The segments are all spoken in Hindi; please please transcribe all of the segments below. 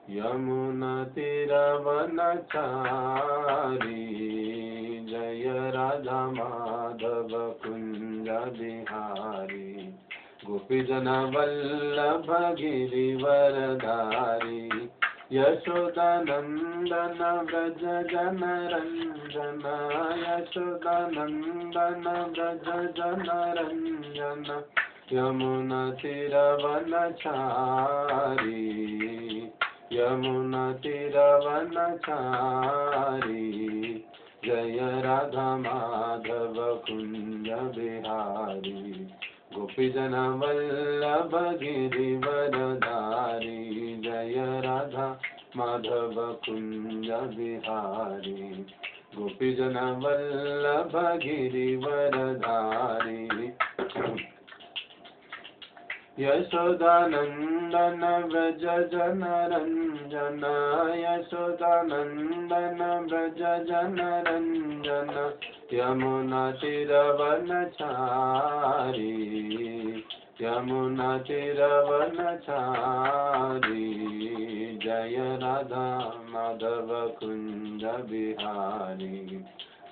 यमुनातीरवनचारी जय राधा माधव कुंज बिहारी गोपीजन वल्लभ गिरिवरधारी यशोदानंदन व्रज जन रंजन यशोदानंदन व्रज जन रंजन यमुनातीरवनचारी यमुनातीरवनचारी जय राधा माधव कुंज बिहारी गोपीजन वल्लभ गिरिवरधारी जय राधा माधव कुंज बिहारी गोपीजन वल्लभ गिरिवरधारी यशोदानंदन व्रज जन रंजन यशोदानंदन व्रज जन रंजन यमुनातीरवनचारी यमुनातीरवनचारी जय राधा माधव कुंज बिहारी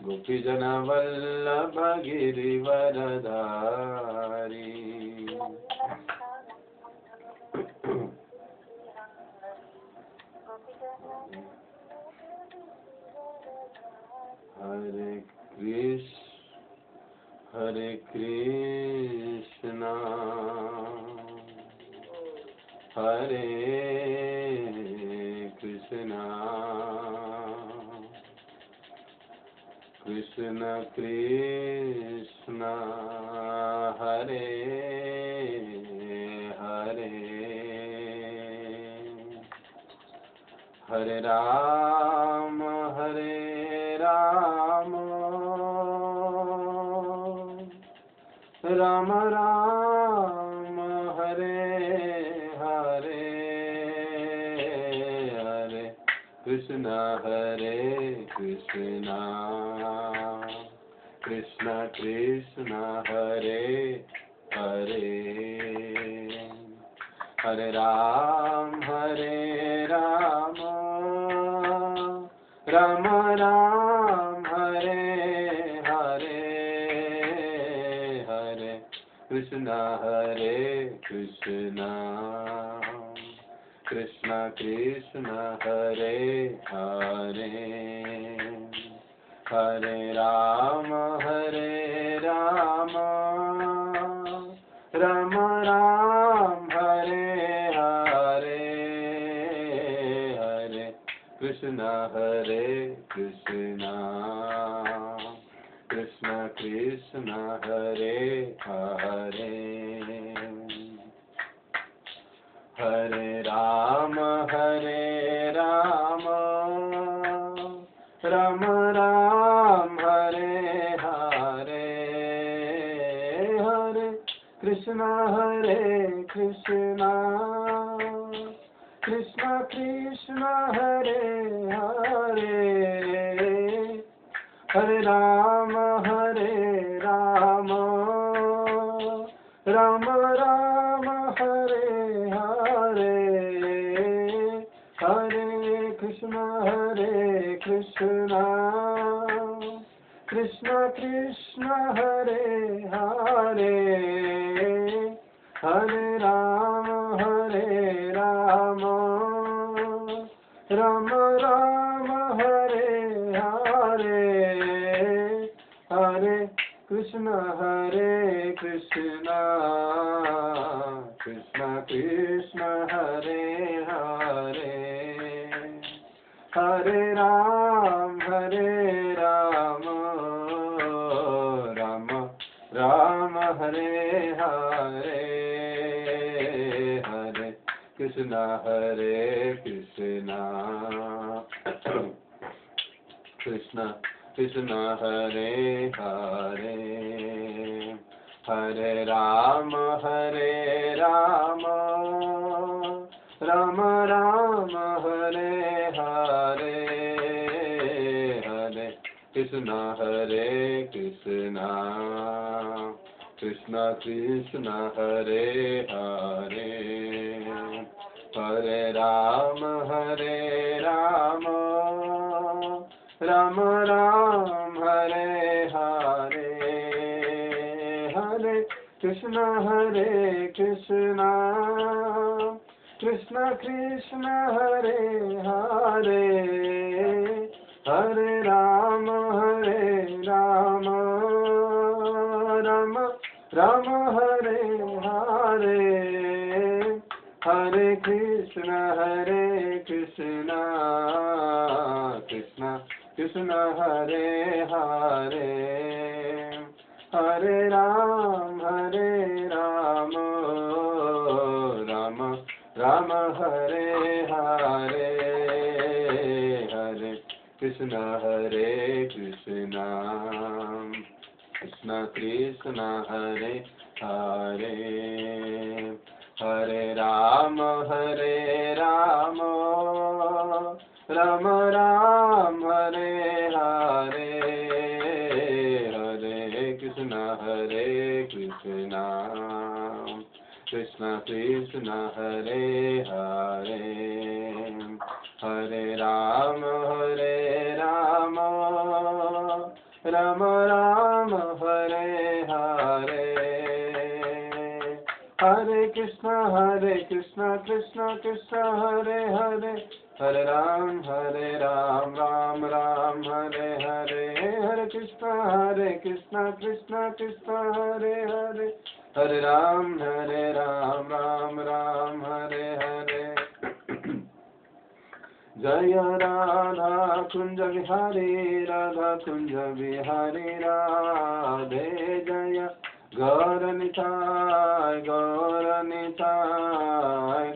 गोपीजन वल्लभ गिरिवरधारी। हरे कृष्णा हरे कृष्णा कृष्ण कृष्ण हरे हरे हरे राम राम राम हरे हरे हरे कृष्ण कृष्ण कृष्ण कृष्ण हरे हरे हरे राम राम राम हरे हरे हरे कृष्ण कृष्ण कृष्ण कृष्ण हरे हरे हरे राम राम राम हरे हरे हरे कृष्ण कृष्ण कृष्ण कृष्ण हरे हरे हरे राम राम राम हरे हरे हरे कृष्ण कृष्ण कृष्ण कृष्ण हरे हरे हरे राम राम राम हरे हरे हरे कृष्ण कृष्ण कृष्ण हरे हरे हरे राम राम राम हरे हरे हरे कृष्ण कृष्ण कृष्ण हरे हरे हरे राम राम राम हरे हरे हरे कृष्ण कृष्ण कृष्ण हरे हरे हरे राम राम राम हरे हरे हरे कृष्ण कृष्ण कृष्ण हरे हरे हरे राम राम राम हरे हरे, हरे कृष्ण कृष्ण कृष्ण हरे हरे, हरे राम राम राम हरे हरे, हरे कृष्ण कृष्ण कृष्ण हरे हरे, हरे राम राम राम हरे हरे, हरे कृष्ण कृष्ण कृष्ण कृष्ण हरे हरे, हरे राम राम राम हरे हरे, हरे कृष्ण कृष्ण कृष्ण कृष्ण हरे हरे, हरे राम राम राम हरे हरे, हरे कृष्ण कृष्ण कृष्ण हरे हरे, हरे राम राम राम हरे हरे, हरे कृष्ण कृष्ण कृष्ण हरे हरे, हरे राम राम राम हरे हरे। जय राधा कुंज बिहारी राधा कुंज बिहारी राधे, जय गौर निताय जय गौर निताय,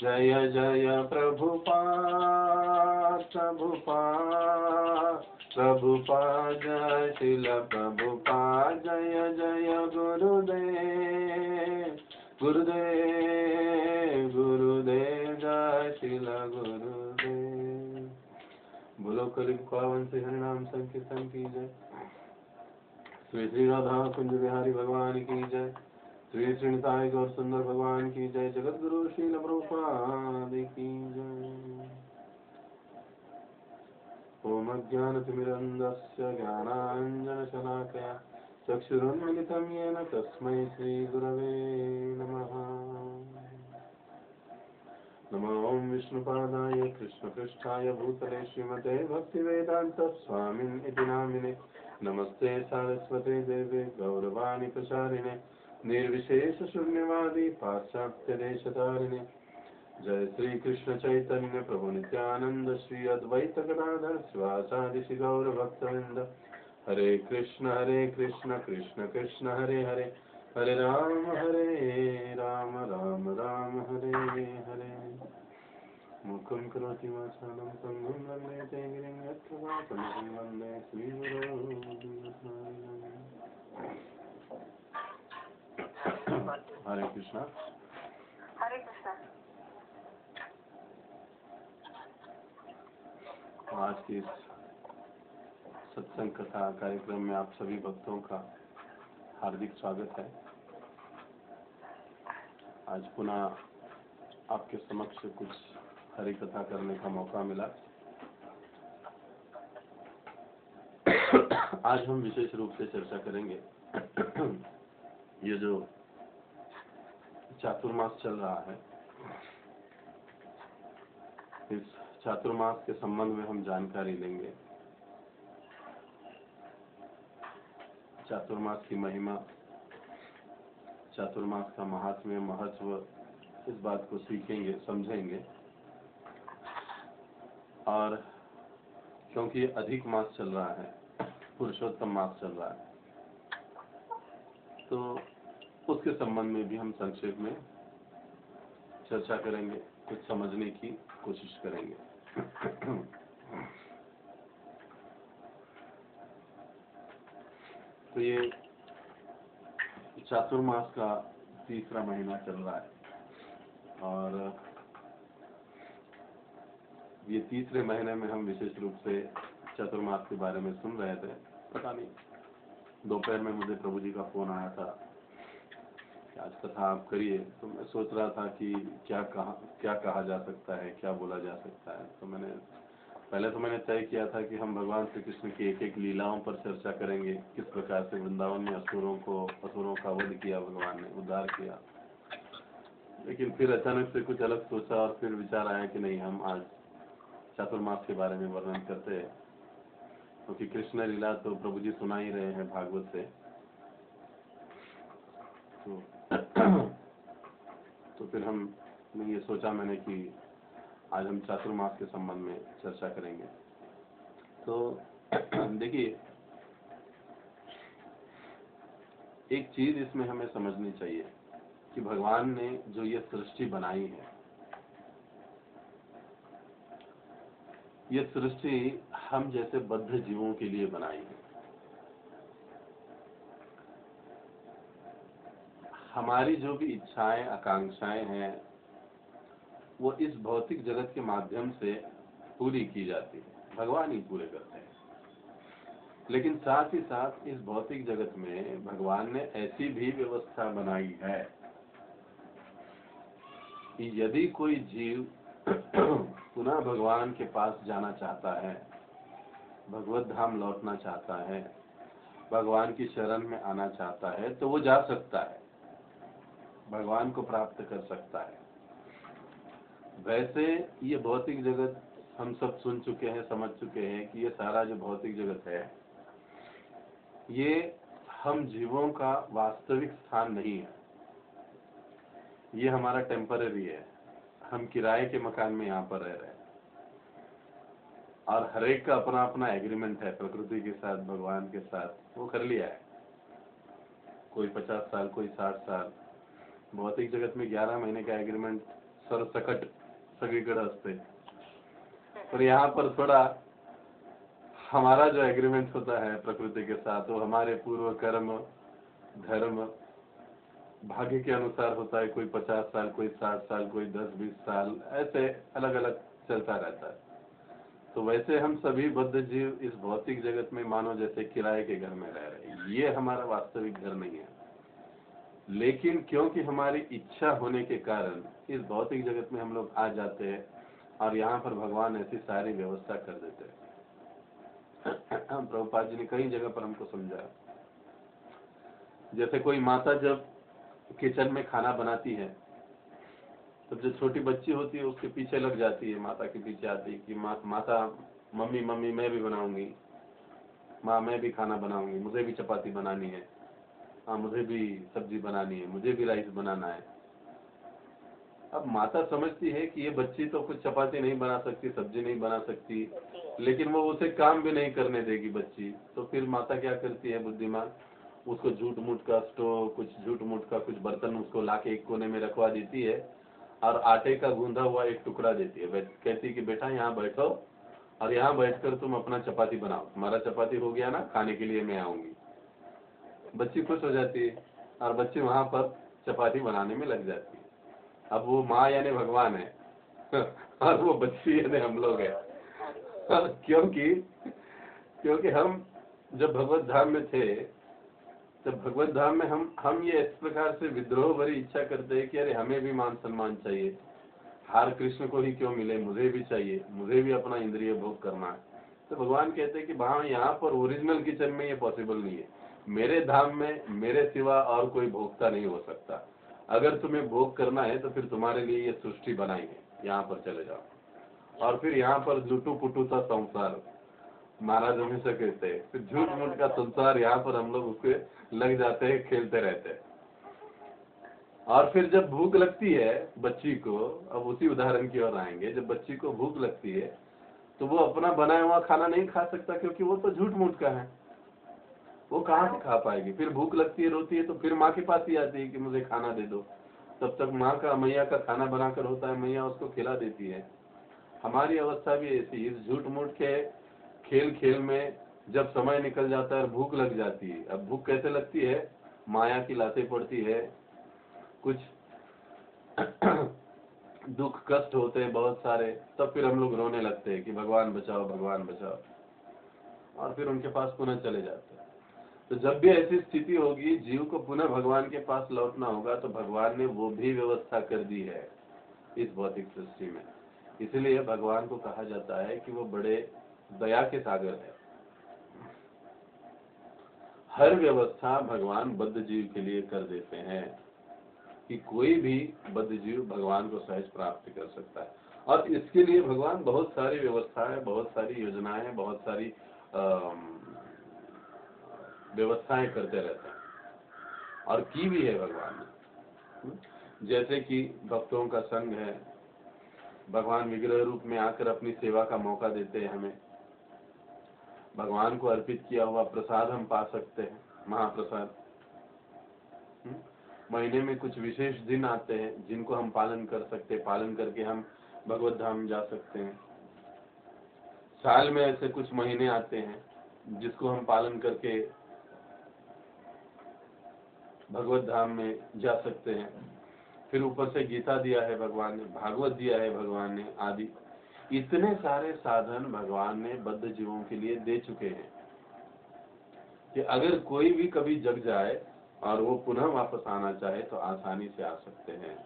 जय जय प्रभुपाद जय शिल प्रभुपाद, जय जय गुरुदेव जय शिल गुरुदेव। बोलो कलिक पावन से हरिनाम संकीर्तन की जय। श्री श्री राधा कुंज बिहारी भगवान की जय। श्री श्रीनिताय गौर सुंदर भगवान की जय। जगत गुरु श्रील प्रभुपाद की जय। ओम अज्ञानतिमिरन्धस्य ज्ञानाञ्जनशलाकया चक्षुरुन्मिलितं येन तस्मै श्रीगुरवे नमः। नमो ओं विष्णुपादाय कृष्णपृष्ठाय भूतले श्रीमते भक्तिवेदान्तस्वामिन् इति नामिने, नमस्ते सारस्वते देवे गौरवाणी प्रचारिणे, निर्विशेषशून्यवादी पाश्चात्यदेशतारिणे। जय श्री कृष्ण चैतन्य प्रभु नित्यानंद, श्री अद्वैत गदाधर शिवासादि श्री गौर भक्तवृंद। हरे कृष्ण कृष्ण कृष्ण हरे हरे, हरे राम राम राम हरे हरे। मुखं करोति वाचालं पंगुं लंघयते गिरिं यत्कृपातं वन्दे श्रीगुरो। हरे कृष्णा। हरे कृष्णा। आज की इस सत्संग कथा कार्यक्रम में आप सभी भक्तों का हार्दिक स्वागत है। आज पुनः आपके समक्ष कुछ हरि कथा करने का मौका मिला। आज हम विशेष रूप से चर्चा करेंगे ये जो चातुर्मास चल रहा है, इस चातुर्मास के संबंध में हम जानकारी लेंगे। चातुर्मास की महिमा, चातुर्मास का महात्म्य, महत्व, इस बात को सीखेंगे, समझेंगे। और क्योंकि अधिक मास चल रहा है, पुरुषोत्तम मास चल रहा है, तो उसके संबंध में भी हम संक्षेप में चर्चा करेंगे, कुछ समझने की कोशिश करेंगे। तो ये चातुर्मास का तीसरा महीना चल रहा है और ये तीसरे महीने में हम विशेष रूप से चातुर्मास के बारे में सुन रहे थे। पता नहीं, दोपहर में मुझे प्रभु जी का फोन आया था कि आज कथा आप करिए, तो मैं सोच रहा था कि क्या कहा जा सकता है, क्या बोला जा सकता है। तो मैंने तय किया था कि हम भगवान श्री कृष्ण की एक एक लीलाओं पर चर्चा करेंगे, किस प्रकार से वृंदावन में असुरों का वध किया भगवान ने, उद्धार किया। लेकिन फिर अचानक से कुछ अलग सोचा और फिर विचार आया कि नहीं, हम आज चातुर्मास के बारे में वर्णन करते हैं, क्योंकि कृष्ण लीला तो प्रभु जी सुना ही रहे हैं भागवत से। तो फिर ये सोचा मैंने कि आज हम चातुर्मास के संबंध में चर्चा करेंगे। तो देखिए, एक चीज इसमें हमें समझनी चाहिए कि भगवान ने जो ये सृष्टि बनाई है, ये सृष्टि हम जैसे बद्ध जीवों के लिए बनाई है। हमारी जो भी इच्छाएं, आकांक्षाएं हैं, वो इस भौतिक जगत के माध्यम से पूरी की जाती है, भगवान ही पूरे करते हैं। लेकिन साथ ही साथ इस भौतिक जगत में भगवान ने ऐसी भी व्यवस्था बनाई है कि यदि कोई जीव पुनः भगवान के पास जाना चाहता है, भगवत धाम लौटना चाहता है, भगवान की शरण में आना चाहता है, तो वो जा सकता है, भगवान को प्राप्त कर सकता है। वैसे ये भौतिक जगत हम सब सुन चुके हैं, समझ चुके हैं कि ये सारा जो भौतिक जगत है, ये हम जीवों का वास्तविक स्थान नहीं है। ये हमारा टेम्पररी है। हम किराए के मकान में यहाँ पर रह रहे हैं, और हर एक का अपना अपना एग्रीमेंट है प्रकृति के साथ, भगवान के साथ, वो कर लिया है। कोई 50 साल, कोई 60 साल। भौतिक जगत में 11 महीने का एग्रीमेंट सरसकट सगळीकडे असते, पर यहाँ पर थोड़ा हमारा जो एग्रीमेंट होता है प्रकृति के साथ, वो हमारे पूर्व कर्म, धर्म, भाग्य के अनुसार होता है। कोई 50 साल, कोई 60 साल, कोई 10-20 साल, ऐसे अलग अलग चलता रहता है। तो वैसे हम सभी बद्ध जीव इस भौतिक जगत में मानो जैसे किराए के घर में रह रहे हैं। ये हमारा वास्तविक घर नहीं है। लेकिन क्योंकि हमारी इच्छा होने के कारण इस भौतिक जगत में हम लोग आ जाते हैं, और यहाँ पर भगवान ऐसी सारी व्यवस्था कर देते हैं। प्रभुपाद जी ने कई जगह पर हमको समझाया। जैसे कोई माता जब किचन में खाना बनाती है, तब जो छोटी बच्ची होती है उसके पीछे लग जाती है, माता के पीछे आती है कि माता, मम्मी मम्मी मैं भी बनाऊंगी, माँ मैं भी खाना बनाऊंगी, मुझे भी चपाती बनानी है, हाँ मुझे भी सब्जी बनानी है, मुझे भी राइस बनाना है। अब माता समझती है कि ये बच्ची तो कुछ चपाती नहीं बना सकती, सब्जी नहीं बना सकती, लेकिन वो उसे काम भी नहीं करने देगी बच्ची। तो फिर माता क्या करती है बुद्धिमान, उसको झूठ मूठ का स्टोव, कुछ झूठ मूठ का कुछ बर्तन उसको लाके एक कोने में रखवा देती है, और आटे का गूंधा हुआ एक टुकड़ा देती है। कहती है कि बेटा यहाँ बैठो, और यहाँ बैठकर तुम अपना चपाती बनाओ, तुम्हारा चपाती हो गया ना, खाने के लिए मैं आऊंगी। बच्ची खुश हो जाती है, और बच्ची वहां पर चपाती बनाने में लग जाती है। अब वो माँ यानी भगवान है, और वो बच्ची यानी हम लोग है। क्योंकि हम जब भगवत धाम में थे, तब भगवत धाम में हम ये इस प्रकार से विद्रोह भरी इच्छा करते हैं कि अरे हमें भी मान सम्मान चाहिए, हार कृष्ण को ही क्यों मिले, मुझे भी चाहिए, मुझे भी अपना इंद्रिय भोग करना है। तो भगवान कहते हैं कि वहाँ यहाँ पर ओरिजिनल किचन में ये पॉसिबल नहीं है। मेरे धाम में मेरे सिवा और कोई भोक्ता नहीं हो सकता। अगर तुम्हें भोग करना है तो फिर तुम्हारे लिए ये सृष्टि बनाएंगे, यहाँ पर चले जाओ। और फिर यहाँ पर लुटू पुटू सा संसार महाराज हमेशा कहते हैं, फिर झूठ मूठ का संसार यहाँ पर हम लोग उसके लग जाते हैं, खेलते रहते हैं। और फिर जब भूख लगती है बच्ची को, अब उसी उदाहरण की ओर आएंगे, जब बच्ची को भूख लगती है तो वो अपना बनाया हुआ खाना नहीं खा सकता, क्योंकि वो तो झूठ मूठ का है, वो कहाँ से खा पाएगी। फिर भूख लगती है, रोती है, तो फिर माँ के पास ही आती है कि मुझे खाना दे दो। तब तक माँ का, मैया का खाना बनाकर होता है, मैया उसको खिला देती है। हमारी अवस्था भी ऐसी, इस झूठ मूठ के खेल खेल में जब समय निकल जाता है और भूख लग जाती है। अब भूख कैसे लगती है, माया की लातें पड़ती है, कुछ दुख कष्ट होते हैं बहुत सारे, तब फिर हम लोग रोने लगते हैं कि भगवान बचाओ, भगवान बचाओ, और फिर उनके पास पुनः चले जाते हैं। तो जब भी ऐसी स्थिति होगी, जीव को पुनः भगवान के पास लौटना होगा, तो भगवान ने वो भी व्यवस्था कर दी है इस भौतिक सृष्टि में। इसलिए भगवान को कहा जाता है कि वो बड़े दया के सागर है। हर व्यवस्था भगवान बद्ध जीव के लिए कर देते हैं कि कोई भी बद्ध जीव भगवान को सहज प्राप्त कर सकता है। और इसके लिए भगवान बहुत सारी व्यवस्थाएं, बहुत सारी योजनाएं, बहुत सारी व्यवस्थाएं करते रहते हैं और की भी है भगवान ने। जैसे कि भक्तों का संग है, भगवान विग्रह रूप में आकर अपनी सेवा का मौका देते हैं हमें। भगवान को अर्पित किया हुआ प्रसाद हम पा सकते हैं, महाप्रसाद। महीने में कुछ विशेष दिन आते हैं जिनको हम पालन कर सकते हैं, पालन करके हम भगवत धाम जा सकते हैं। साल में ऐसे कुछ महीने आते हैं जिसको हम पालन करके भगवत धाम में जा सकते हैं। फिर ऊपर से गीता दिया है भगवान ने, भागवत दिया है भगवान ने, आदि इतने सारे साधन भगवान ने बद्ध जीवों के लिए दे चुके हैं कि अगर कोई भी कभी जग जाए और वो पुनः वापस आना चाहे तो आसानी से आ सकते हैं।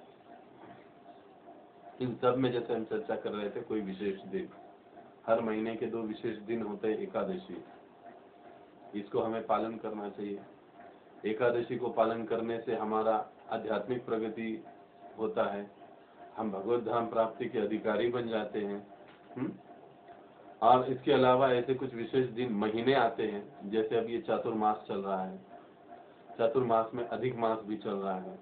इन सब में जैसे हम चर्चा कर रहे थे, कोई विशेष दिन, हर महीने के 2 विशेष दिन होते हैं एकादशी, इसको हमें पालन करना चाहिए। एकादशी को पालन करने से हमारा आध्यात्मिक प्रगति होता है, हम भगवत धाम प्राप्ति के अधिकारी बन जाते हैं। और इसके अलावा ऐसे कुछ विशेष दिन, महीने आते हैं, जैसे अब ये चातुर्मास चल रहा है, चातुर्मास में अधिक मास भी चल रहा है,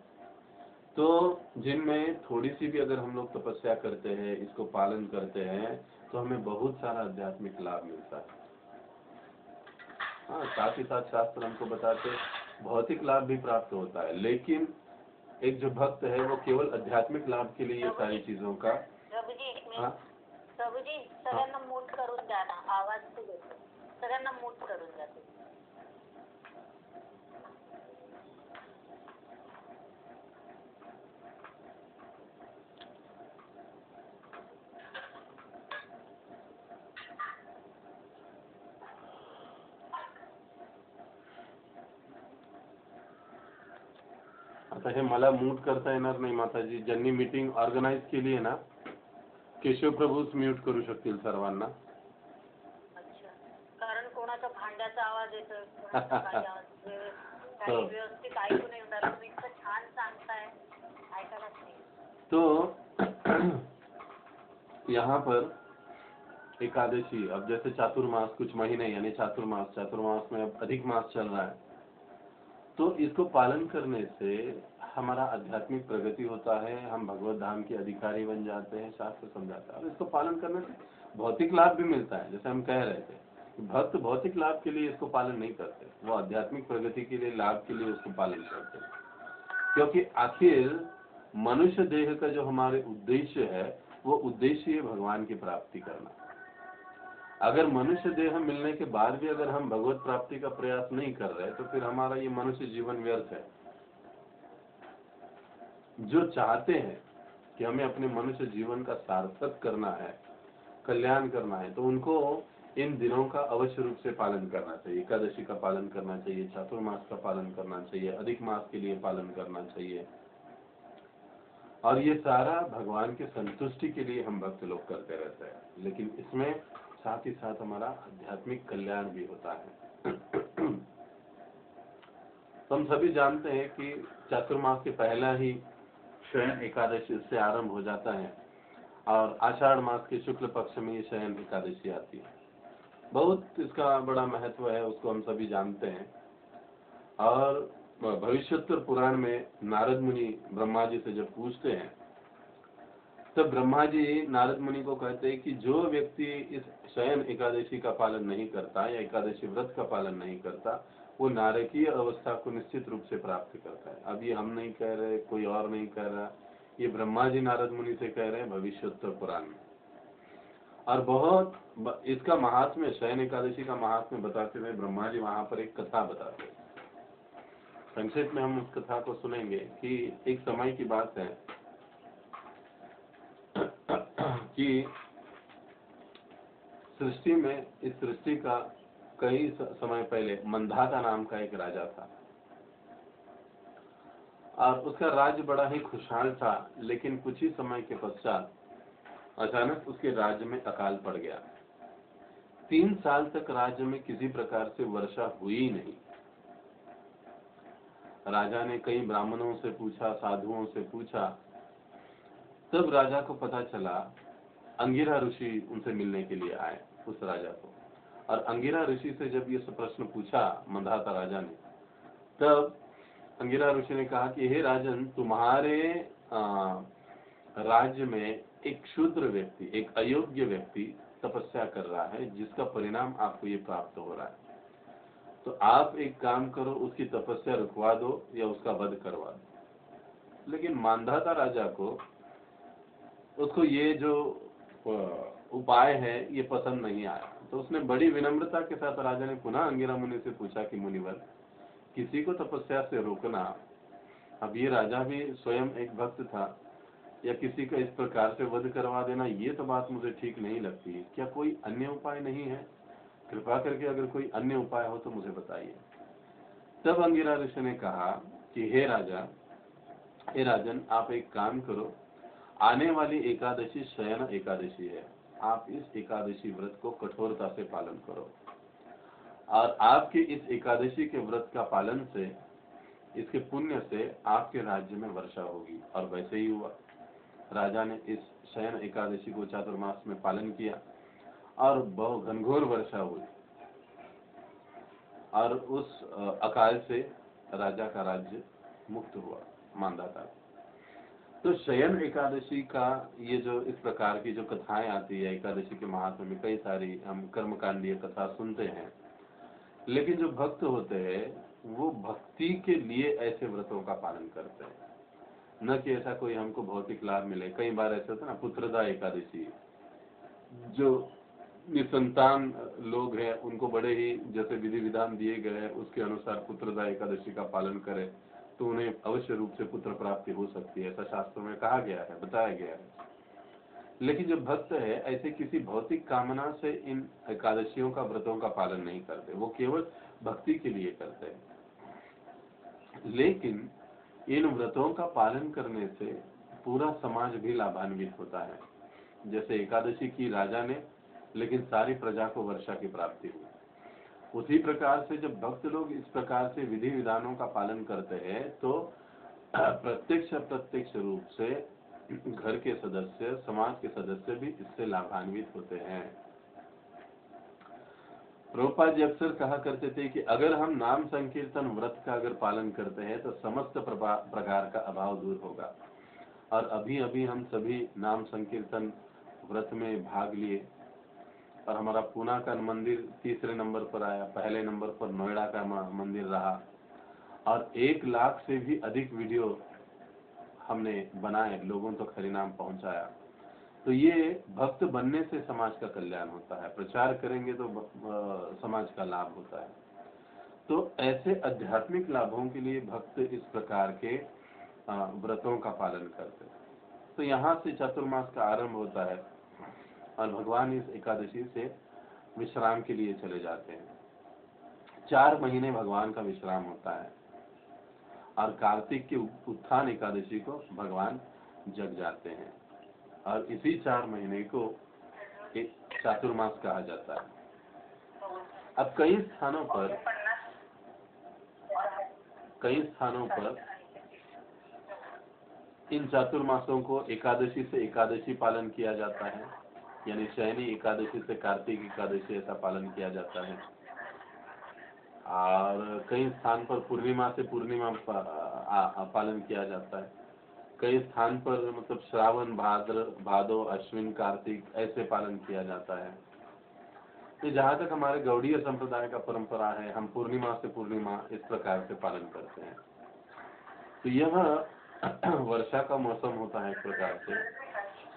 तो जिनमें थोड़ी सी भी अगर हम लोग तपस्या करते हैं, इसको पालन करते हैं, तो हमें बहुत सारा आध्यात्मिक लाभ मिलता है। हाँ, साथ ही साथ शास्त्र हमको बताते भौतिक लाभ भी प्राप्त होता है, लेकिन एक जो भक्त है वो केवल आध्यात्मिक लाभ के लिए ये सारी चीजों का। प्रभुजी सगळ्यांना मूट करून द्या ना, आवाज खूप येतो, सगळ्यांना मूट करून द्या। आता हे मला म्यूट करता येणार नाही माताजी, ज्यांनी मीटिंग ऑर्गनाइज केली आहे ना, केशव प्रभूच म्यूट करू शकतील सर्वांना। अच्छा, कारण कोणाचा भांड्याचा आवाज येतोय, कोणाचा काही आवाज, काही व्यवस्थित ऐकू नाही येणार, तुम्ही इतकं छान सांगताय, ऐकायलाच नाही। तो यहाँ पर एकादशी, अब जैसे चातुर्मास कुछ महीने यानी चातुर्मास में अब अधिक मास चल रहा है, तो इसको पालन करने से हमारा आध्यात्मिक प्रगति होता है, हम भगवत धाम के अधिकारी बन जाते हैं, शास्त्र समझाता है। और इसको पालन करने से भौतिक लाभ भी मिलता है। जैसे हम कह रहे थे, भक्त भौतिक लाभ के लिए इसको पालन नहीं करते, वो आध्यात्मिक प्रगति के लिए, लाभ के लिए उसको पालन करते हैं। क्योंकि आखिर मनुष्य देह का जो हमारे उद्देश्य है, वो उद्देश्य है भगवान की प्राप्ति करना। अगर मनुष्य देह मिलने के बाद भी अगर हम भगवत प्राप्ति का प्रयास नहीं कर रहे, तो फिर हमारा ये मनुष्य जीवन व्यर्थ है। जो चाहते हैं कि हमें अपने मनुष्य जीवन का सार्थक करना है, कल्याण करना है, तो उनको इन दिनों का अवश्य रूप से पालन करना चाहिए। एकादशी का पालन करना चाहिए, चातुर्मास का पालन करना चाहिए, अधिक मास के लिए पालन करना चाहिए। और ये सारा भगवान की संतुष्टि के लिए हम भक्त लोग करते रहते हैं, लेकिन इसमें साथ ही साथ हमारा आध्यात्मिक कल्याण भी होता है। तो हम सभी जानते हैं कि चातुर्मास के पहला ही शयन एकादशी से आरंभ हो जाता है और आषाढ़ मास के शुक्ल पक्ष में ये शयन एकादशी आती है। बहुत इसका बड़ा महत्व है, उसको हम सभी जानते हैं। और भविष्योत्तर पुराण में नारद मुनि ब्रह्मा जी से जब पूछते हैं, तब ब्रह्मा जी नारद मुनि को कहते हैं कि जो व्यक्ति इस शयन एकादशी का पालन नहीं करता या एकादशी व्रत का पालन नहीं करता, वो नारकीय अवस्था को निश्चित रूप से प्राप्त करता है। अब ये हम नहीं कह रहे, कोई और नहीं कह रहा, ये ब्रह्मा जी नारद मुनि से कह रहे हैं भविष्योत्तर पुराण में। और बहुत इसका महात्म्य, शयन एकादशी का महात्म्य बताते हुए ब्रह्मा जी वहां पर एक कथा बताते हैं। संक्षेप में हम उस कथा को सुनेंगे कि एक समय की बात है कि सृष्टि में, इस सृष्टि का कई समय पहले मंधाता नाम का एक राजा था और उसका राज्य बड़ा ही खुशहाल था, लेकिन कुछ ही समय के पश्चात अचानक उसके राज्य में अकाल पड़ गया। 3 साल तक राज्य में किसी प्रकार से वर्षा हुई नहीं। राजा ने कई ब्राह्मणों से पूछा, साधुओं से पूछा, तब राजा को पता चला। अंगिरा ऋषि उनसे मिलने के लिए आए उस राजा को, और अंगिरा ऋषि से जब ये प्रश्न पूछा मंधाता राजा ने, तब अंगिरा ऋषि ने कहा कि हे राजन, तुम्हारे राज्य में एक शूद्र व्यक्ति, एक अयोग्य व्यक्ति तपस्या कर रहा है, जिसका परिणाम आपको ये प्राप्त हो रहा है। तो आप एक काम करो, उसकी तपस्या रुकवा दो या उसका वध करवा दो। लेकिन मांधाता राजा को उसको ये जो उपाय है ये पसंद नहीं आया। तो उसने बड़ी विनम्रता के साथ राजा ने पुनः अंगिरा मुनि से पूछा कि मुनिवर, किसी को तपस्या से रोकना, अब ये राजा भी स्वयं एक भक्त था, या किसी का इस प्रकार से वध करवा देना, ये तो बात मुझे ठीक नहीं लगती। क्या कोई अन्य उपाय नहीं है? कृपा करके अगर कोई अन्य उपाय हो तो मुझे बताइए। तब अंगिरा ऋषि ने कहा कि हे राजन, आप एक काम करो, आने वाली एकादशी शयन एकादशी है, आप इस एकादशी व्रत को कठोरता से पालन करो, और आपके इस एकादशी के व्रत का पालन से, इसके पुण्य से आपके राज्य में वर्षा होगी। और वैसे ही हुआ। राजा ने इस शयन एकादशी को चातुर्मास में पालन किया और बहुत घनघोर वर्षा हुई, और उस अकाल से राजा का राज्य मुक्त हुआ, मांधाता। तो शयन एकादशी का ये जो इस प्रकार की जो कथाएं आती है, एकादशी के महात्म्य में कई सारी हम कर्मकांडीय कथा सुनते हैं, लेकिन जो भक्त होते हैं वो भक्ति के लिए ऐसे व्रतों का पालन करते हैं, न कि ऐसा कोई हमको भौतिक लाभ मिले। कई बार ऐसा होता है ना, पुत्रदा एकादशी, जो निसंतान लोग हैं उनको बड़े ही जैसे विधि विधान दिए गए हैं उसके अनुसार पुत्रदा एकादशी का पालन करें तो उन्हें अवश्य रूप से पुत्र प्राप्ति हो सकती है, ऐसा शास्त्रों में कहा गया है, बताया गया है। लेकिन जो भक्त है ऐसे किसी भौतिक कामना से इन एकादशियों का, व्रतों का पालन नहीं करते, वो केवल भक्ति के लिए करते हैं। लेकिन इन व्रतों का पालन करने से पूरा समाज भी लाभान्वित होता है। जैसे एकादशी की राजा ने, लेकिन सारी प्रजा को वर्षा की प्राप्ति हुई। उसी प्रकार से जब भक्त लोग इस प्रकार से विधि विधानों का पालन करते हैं तो प्रत्यक्ष अप्रत्यक्ष रूप से घर के सदस्य, समाज के सदस्य भी इससे लाभान्वित होते हैं। प्रभुपाद जी अक्सर कहा करते थे कि अगर हम नाम संकीर्तन व्रत का अगर पालन करते हैं तो समस्त प्रकार का अभाव दूर होगा। और अभी अभी हम सभी नाम संकीर्तन व्रत में भाग लिए, और हमारा पूना का मंदिर तीसरे नंबर पर आया, पहले नंबर पर नोएडा का मंदिर रहा, और 1 लाख से भी अधिक वीडियो हमने बनाए, लोगों तक हरिनाम पहुंचाया। तो ये भक्त बनने से समाज का कल्याण होता है, प्रचार करेंगे तो समाज का लाभ होता है। तो ऐसे आध्यात्मिक लाभों के लिए भक्त इस प्रकार के व्रतों का पालन करते हैं। तो यहाँ से चातुर्मास का आरंभ होता है और भगवान इस एकादशी से विश्राम के लिए चले जाते हैं। 4 महीने भगवान का विश्राम होता है, और कार्तिक के उत्थान एकादशी को भगवान जग जाते हैं, और इसी 4 महीने को एक चातुर्मास कहा जाता है। अब कई स्थानों पर इन चातुर्मासों को एकादशी से एकादशी पालन किया जाता है, यानी शयनी एकादशी से कार्तिक एकादशी ऐसा पालन किया जाता है। और कई स्थान पर पूर्णिमा से पूर्णिमा पालन किया जाता है। कई स्थान पर मतलब श्रावण, भादो, अश्विन, कार्तिक ऐसे पालन किया जाता है। तो जहाँ तक हमारे गौड़ीय संप्रदाय का परंपरा है, हम पूर्णिमा से पूर्णिमा इस प्रकार से पालन करते हैं। तो यह वर्षा का मौसम होता है एक प्रकार से,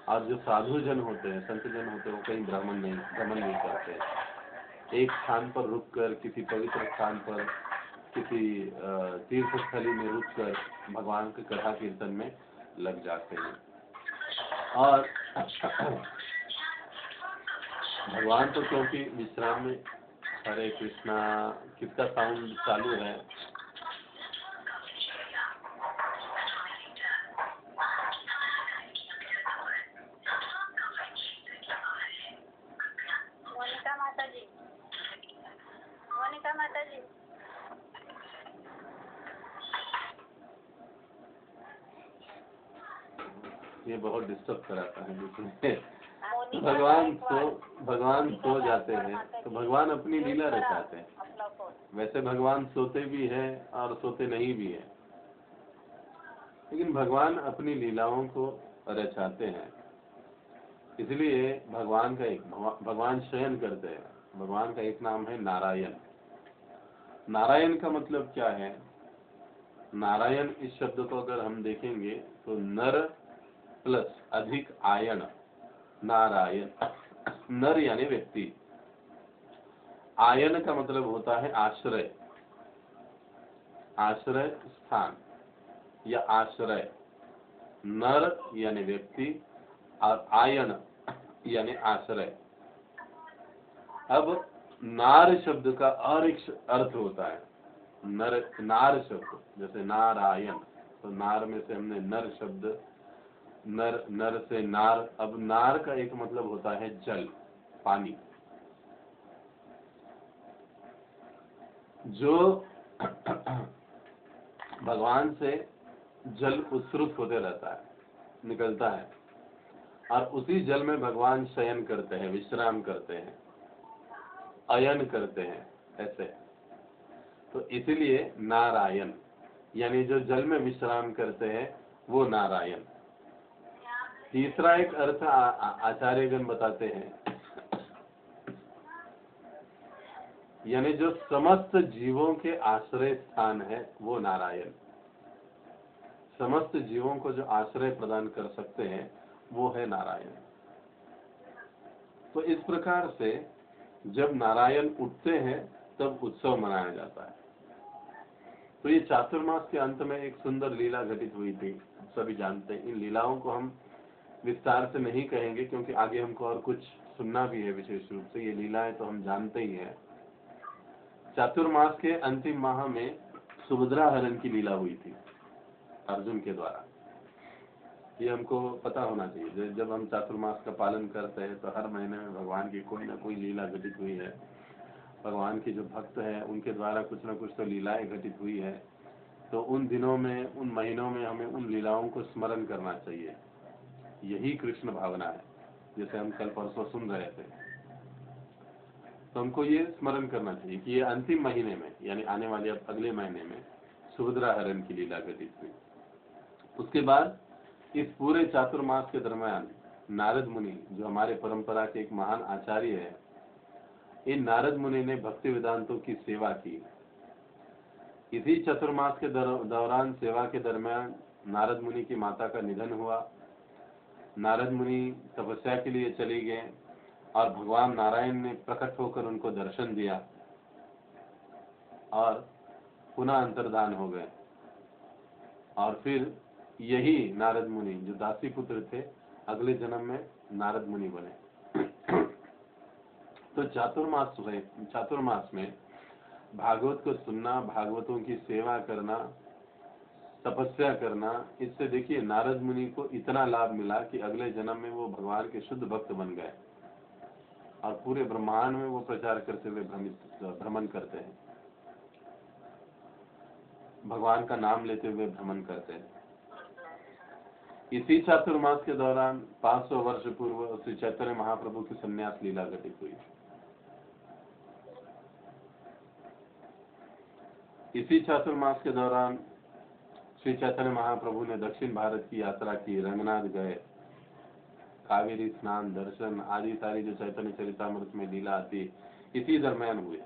और जो साधु जन होते हैं, संत जन होते हैं, वो कहीं भ्रमण नहीं करते। एक स्थान पर रुककर, किसी पवित्र स्थान पर, किसी तीर्थ स्थली में रुककर भगवान के कथा कीर्तन में लग जाते हैं। और भगवान तो क्योंकि विश्राम में हरे कृष्णा। किसका साउंड चालू है? मोनिका माता जी, मोनिका माता जी। ये बहुत डिस्टर्ब कराता है बीच में। मोनिका भगवान सो जाते हैं तो भगवान अपनी लीला रचाते हैं। अपना फोन। वैसे भगवान सोते भी हैं और सोते नहीं भी हैं, लेकिन भगवान अपनी लीलाओं को रचाते हैं। इसलिए भगवान शयन करते हैं। भगवान का एक नाम है नारायण। नारायण का मतलब क्या है? नारायण इस शब्द को अगर हम देखेंगे तो नर प्लस अधिक आयन, नारायण। नर यानी व्यक्ति, आयन का मतलब होता है आश्रय, आश्रय स्थान या आश्रय। नर यानी व्यक्ति और आयन यानी आश्रय। अब नार शब्द का और एक अर्थ होता है नार शब्द, जैसे नारायण, तो नार में से हमने नर शब्द, नर से नार। अब नार का एक मतलब होता है जल, पानी। जो भगवान से जल उत्सृत होते रहता है, निकलता है, और उसी जल में भगवान शयन करते हैं, विश्राम करते हैं, अयन करते हैं, ऐसे। तो इसलिए नारायण यानी जो जल में विश्राम करते हैं वो नारायण। तीसरा एक अर्थ आचार्यगण बताते हैं, यानी जो समस्त जीवों के आश्रय स्थान है वो नारायण। समस्त जीवों को जो आश्रय प्रदान कर सकते हैं वो है नारायण। तो इस प्रकार से जब नारायण उठते हैं तब उत्सव मनाया जाता है। तो ये चातुर्मास के अंत में एक सुंदर लीला घटित हुई थी, सभी जानते हैं। इन लीलाओं को हम विस्तार से नहीं कहेंगे क्योंकि आगे हमको और कुछ सुनना भी है विशेष रूप से। ये लीलाएं तो हम जानते ही हैं। चातुर्मास के अंतिम माह में सुभद्रा हरण की लीला हुई थी अर्जुन के द्वारा। ये हमको पता होना चाहिए। जब हम चातुर्मास का पालन करते हैं तो हर महीने में भगवान की कोई ना कोई लीला घटित हुई है। भगवान के जो भक्त हैं उनके द्वारा कुछ न कुछ तो लीलाएं घटित हुई है। तो उन दिनों में, उन महीनों में हमें उन लीलाओं को स्मरण करना चाहिए। यही कृष्ण भावना है, जैसे हम कल परसों सुन रहे थे। तो हमको ये स्मरण करना चाहिए कि ये अंतिम महीने में, यानी आने वाले अब अगले महीने में सुभद्रा हरण की लीला घटित हुई। उसके बाद इस पूरे चातुर्मास के दरमियान नारद मुनि, जो हमारे परंपरा के एक महान आचार्य है, इन नारद मुनि ने भक्ति वेदांतों की सेवा की। इसी चातुर्मास के दौरान सेवा के दरमियान नारद मुनि की माता का निधन हुआ। नारद मुनि तपस्या के लिए चले गए और भगवान नारायण ने प्रकट होकर उनको दर्शन दिया और पुनः अंतर्धान हो गए। और फिर यही नारद मुनि जो दासी पुत्र थे, अगले जन्म में नारद मुनि बने। तो चातुर्मास में भागवत को सुनना, भागवतों की सेवा करना, तपस्या करना, इससे देखिए नारद मुनि को इतना लाभ मिला कि अगले जन्म में वो भगवान के शुद्ध भक्त बन गए और पूरे ब्रह्मांड में वो प्रचार करते हुए भ्रमण करते हैं, भगवान का नाम लेते हुए भ्रमण करते हैं। इसी चातुर्मास के दौरान 500 वर्ष पूर्व श्री चैतन्य महाप्रभु की संन्यास लीला घटित हुई। इसी चातुर्मास के दौरान श्री चैतन्य महाप्रभु ने दक्षिण भारत की यात्रा की, रंगनाथ गए, कावेरी स्नान, दर्शन आदि सारी जो चैतन्य चरितामृत में लीला आती इसी दरमियान हुए।